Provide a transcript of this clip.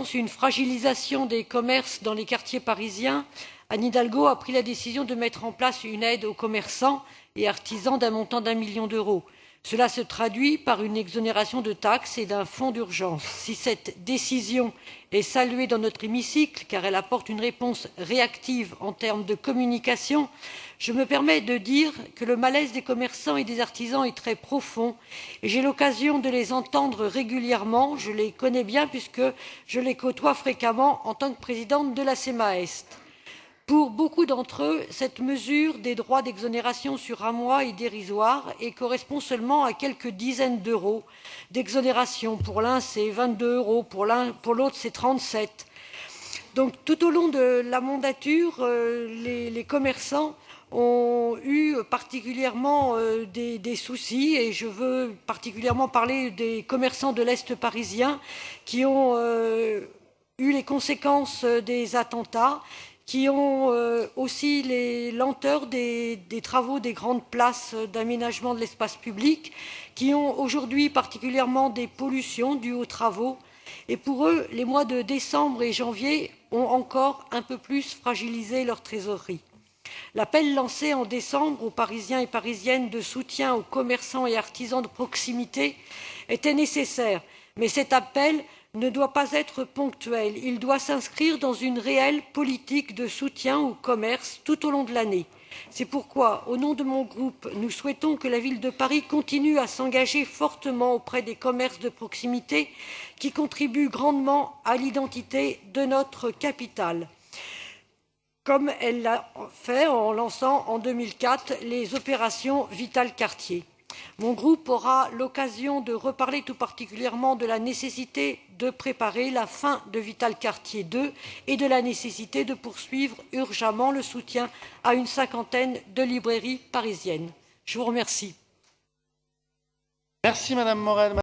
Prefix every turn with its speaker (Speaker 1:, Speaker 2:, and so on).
Speaker 1: une fragilisation des commerces dans les quartiers parisiens, Anne Hidalgo a pris la décision de mettre en place une aide aux commerçants et artisans d'un montant d'1 million d'euros. Cela se traduit par une exonération de taxes et d'un fonds d'urgence. Si cette décision est saluée dans notre hémicycle, car elle apporte une réponse réactive en termes de communication, je me permets de dire que le malaise des commerçants et des artisans est très profond et j'ai l'occasion de les entendre régulièrement. Je les connais bien puisque je les côtoie fréquemment en tant que présidente de la CEMA-Est. Pour beaucoup d'entre eux, cette mesure des droits d'exonération sur un mois est dérisoire et correspond seulement à quelques dizaines d'euros d'exonération. Pour l'un, c'est 22 euros, pour l'autre, c'est 37. Donc, tout au long de la mandature, les commerçants ont eu particulièrement des soucis, et je veux particulièrement parler des commerçants de l'Est parisien qui ont eu les conséquences des attentats, qui ont aussi les lenteurs des travaux des grandes places d'aménagement de l'espace public, qui ont aujourd'hui particulièrement des pollutions dues aux travaux. Et pour eux, les mois de décembre et janvier ont encore un peu plus fragilisé leur trésorerie. L'appel lancé en décembre aux Parisiens et Parisiennes de soutien aux commerçants et artisans de proximité était nécessaire, mais cet appel ne doit pas être ponctuel. Il doit s'inscrire dans une réelle politique de soutien au commerce tout au long de l'année. C'est pourquoi, au nom de mon groupe, nous souhaitons que la ville de Paris continue à s'engager fortement auprès des commerces de proximité qui contribuent grandement à l'identité de notre capitale, comme elle l'a fait en lançant en 2004 les opérations Vital Quartier. Mon groupe aura l'occasion de reparler tout particulièrement de la nécessité de préparer la fin de Vital Quartier 2 et de la nécessité de poursuivre urgemment le soutien à une 50aine de librairies parisiennes. Je vous remercie.
Speaker 2: Merci Madame Morel.